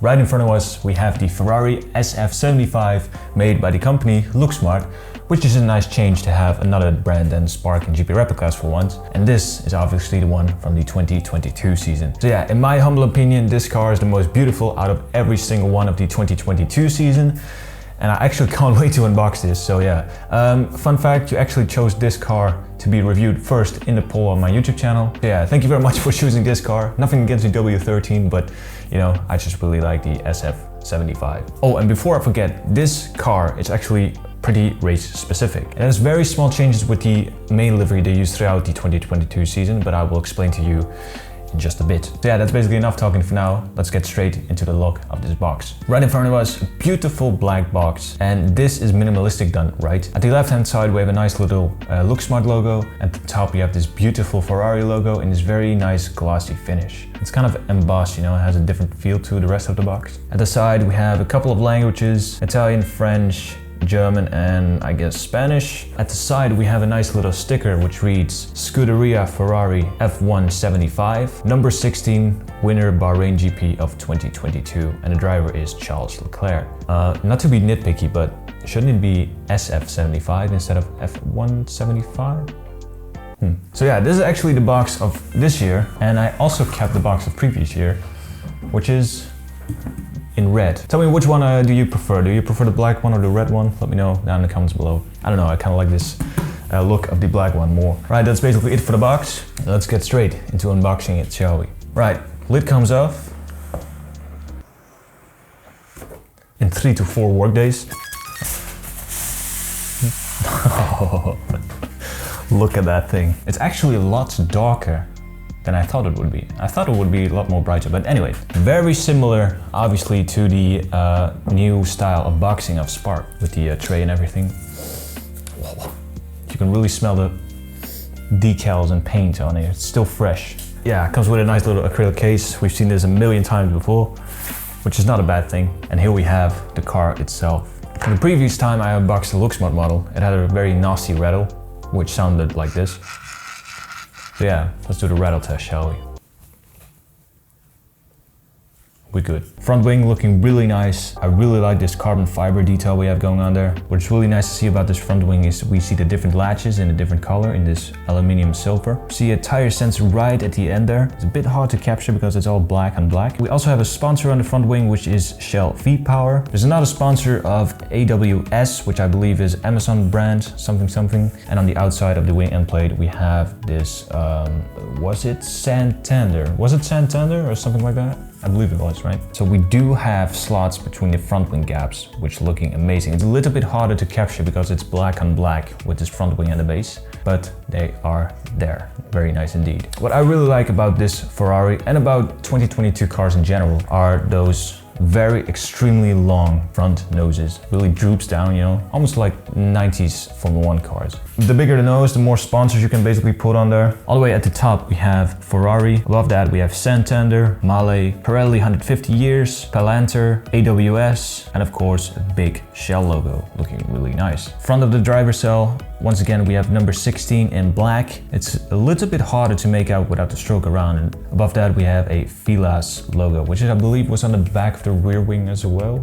Right in front of us, we have the Ferrari SF-75 made by the company Looksmart, which is a nice change to have another brand than Spark and GP replicas for once. And this is obviously the one from the 2022 season. So yeah, in my humble opinion, this car is the most beautiful out of every single one of the 2022 season. And I actually can't wait to unbox this, so yeah. Fun fact, you actually chose this car to be reviewed first in the poll on my YouTube channel. So yeah, thank you very much for choosing this car. Nothing against the W13, but you know, I just really like the SF-75. Oh, and before I forget, this car is actually pretty race specific. It has very small changes with the main livery they used throughout the 2022 season, but I will explain to you in just a bit. So yeah, that's basically enough talking for now. Let's get straight into the look of this box. Right in front of us, a beautiful black box. And this is minimalistic done, right? At the left hand side, we have a nice little Looksmart logo. At the top, we have this beautiful Ferrari logo in this very nice glossy finish. It's kind of embossed, you know, it has a different feel to the rest of the box. At the side, we have a couple of languages, Italian, French, German, and I guess Spanish. At the side we have a nice little sticker which reads Scuderia Ferrari F1-75, number 16, winner Bahrain GP of 2022, and the driver is Charles Leclerc. Not to be nitpicky, but shouldn't it be SF-75 instead of F1-75? So yeah, this is actually the box of this year, and I also kept the box of previous year, which is in red. Tell me, which one do you prefer? Do you prefer the black one or the red one? Let me know down in the comments below. I don't know, I kind of like this look of the black one more. Right, that's basically it for the box. Let's get straight into unboxing it, shall we? Right, lid comes off in 3 to 4 work days. Look at that thing. It's actually a lot darker than I thought it would be. I thought it would be a lot more brighter, but anyway, very similar obviously to the new style of boxing of Spark with the tray and everything. You can really smell the decals and paint on it. It's still fresh. Yeah, it comes with a nice little acrylic case. We've seen this a million times before, which is not a bad thing. And here we have the car itself. The previous time I unboxed the Looksmart model, it had a very nasty rattle, which sounded like this. So yeah, let's do the rattle test, shall we? We're good. Front wing looking really nice. I really like this carbon fiber detail we have going on there. What's really nice to see about this front wing is we see the different latches in a different color in this aluminium silver. See a tire sensor right at the end there. It's a bit hard to capture because it's all black on black. We also have a sponsor on the front wing, which is Shell V-Power. There's another sponsor of AWS, which I believe is Amazon brand, something. And on the outside of the wing end plate, we have this, was it Santander? Was it Santander or something like that? I believe it was, right? So we do have slots between the front wing gaps, which looking amazing. It's a little bit harder to capture because it's black on black with this front wing and the base, but they are there. Very nice indeed. What I really like about this Ferrari and about 2022 cars in general are those very extremely long front noses. Really droops down, you know, almost like 90s Formula 1 cars. The bigger the nose, the more sponsors you can basically put on there. All the way at the top we have Ferrari. Above that we have Santander, Mahle, Pirelli 150 years, Palantir, AWS, and of course a big Shell logo, looking really nice. Front of the driver cell, once again we have number 16 in black. It's a little bit harder to make out without the stroke around, and above that we have a Filas logo, which I believe was on the back of the rear wing as well.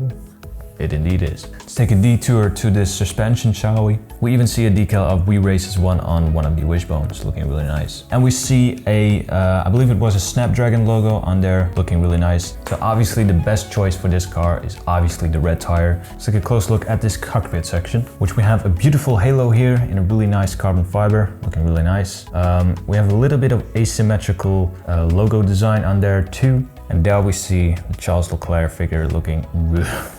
It indeed is. Let's take a detour to this suspension, shall we? We even see a decal of We Races One on one of the wishbones, looking really nice. And we see a, I believe it was a Snapdragon logo on there, looking really nice. So obviously the best choice for this car is obviously the red tire. Let's take a close look at this cockpit section, which we have a beautiful halo here in a really nice carbon fiber, looking really nice. We have a little bit of asymmetrical logo design on there too. And there we see the Charles Leclerc figure looking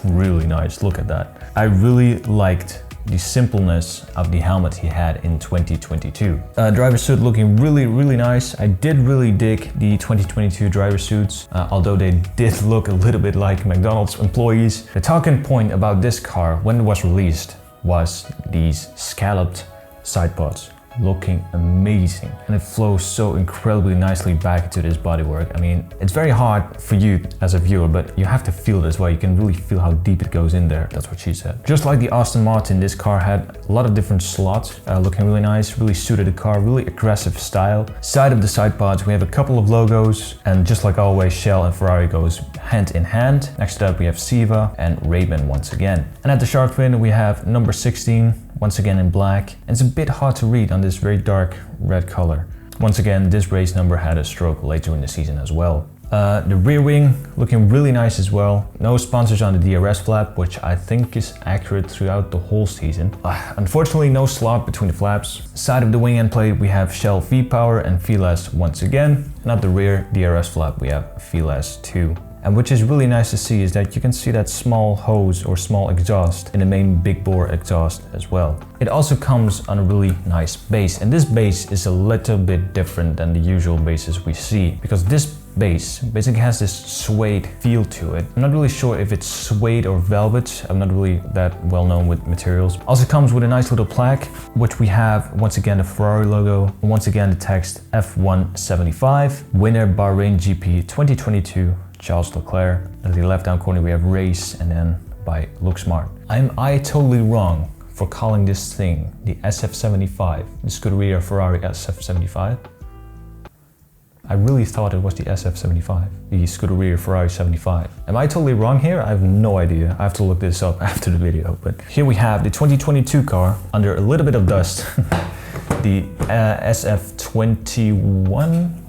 really nice. Look at that. I really liked the simpleness of the helmet he had in 2022. Driver suit looking really nice. I did really dig the 2022 driver suits, although they did look a little bit like McDonald's employees. The talking point about this car when it was released was these scalloped side pods. Looking amazing, and it flows so incredibly nicely back into this bodywork. I mean, it's very hard for you as a viewer, but you have to feel it as well. You can really feel how deep it goes in there. That's what she said. Just like the Aston Martin, this car had a lot of different slots, looking really nice, really suited the car, really aggressive style. Side of the side pods, we have a couple of logos, and just like always, Shell and Ferrari hand in hand. Next up we have Siva and Raven once again. And at the shark fin we have number 16, once again in black. And it's a bit hard to read on this very dark red color. Once again, this race number had a stroke later in the season as well. The rear wing looking really nice as well. No sponsors on the DRS flap, which I think is accurate throughout the whole season. Unfortunately, no slot between the flaps. Side of the wing end plate, we have Shell V-Power and VLS once again. And at the rear DRS flap, we have VLS 2. And which is really nice to see is that you can see that small hose or small exhaust in the main big bore exhaust as well. It also comes on a really nice base, and this base is a little bit different than the usual bases we see, because this base basically has this suede feel to it. I'm not really sure if it's suede or velvet. I'm not really that well known with materials. Also comes with a nice little plaque, which we have once again the Ferrari logo, and once again the text F1-75, winner Bahrain GP 2022. Charles Leclerc. At the left down corner we have race and then by Looksmart. Am I totally wrong for calling this thing the SF75, the Scuderia Ferrari SF75? I really thought it was the SF75, the Scuderia Ferrari 75. Am I totally wrong here? I have no idea. I have to look this up after the video. But here we have the 2022 car under a little bit of dust. The SF21.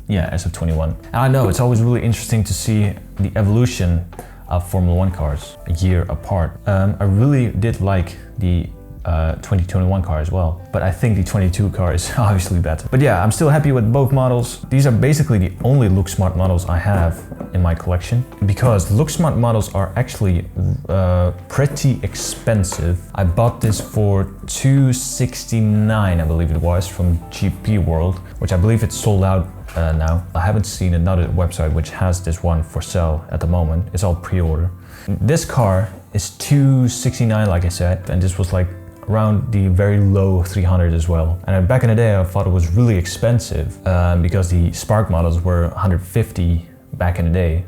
Yeah, SF21. And I know it's always really interesting to see the evolution of Formula 1 cars a year apart. I really did like the 2021 car as well, but I think the 22 car is obviously better. But yeah, I'm still happy with both models. These are basically the only Looksmart models I have in my collection, because Looksmart models are actually pretty expensive. I bought this for $269, I believe it was, from GP World, which I believe it's sold out now. I haven't seen another website which has this one for sale at the moment. It's all pre-order. This car is $269, like I said, and this was like around the very low 300 as well. And back in the day I thought it was really expensive because the Spark models were 150 back in the day,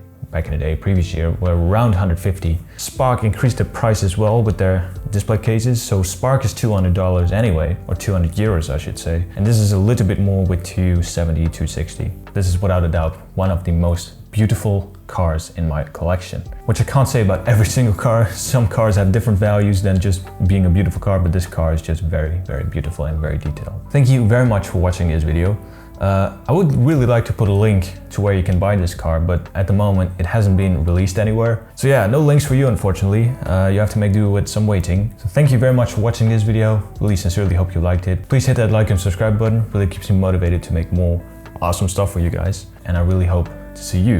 previous year, were around 150. Spark increased the price as well with their display cases, so Spark is $200 anyway, or 200 euros I should say. And this is a little bit more with 270, 260. This is without a doubt one of the most beautiful cars in my collection, which I can't say about every single car. Some cars have different values than just being a beautiful car, but this car is just very, very beautiful and very detailed. Thank you very much for watching this video. I would really like to put a link to where you can buy this car, but at the moment it hasn't been released anywhere. So yeah, no links for you unfortunately. You have to make do with some waiting. So thank you very much for watching this video. Really sincerely hope you liked it. Please hit that like and subscribe button. Really keeps me motivated to make more awesome stuff for you guys. And I really hope to see you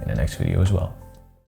in the next video as well.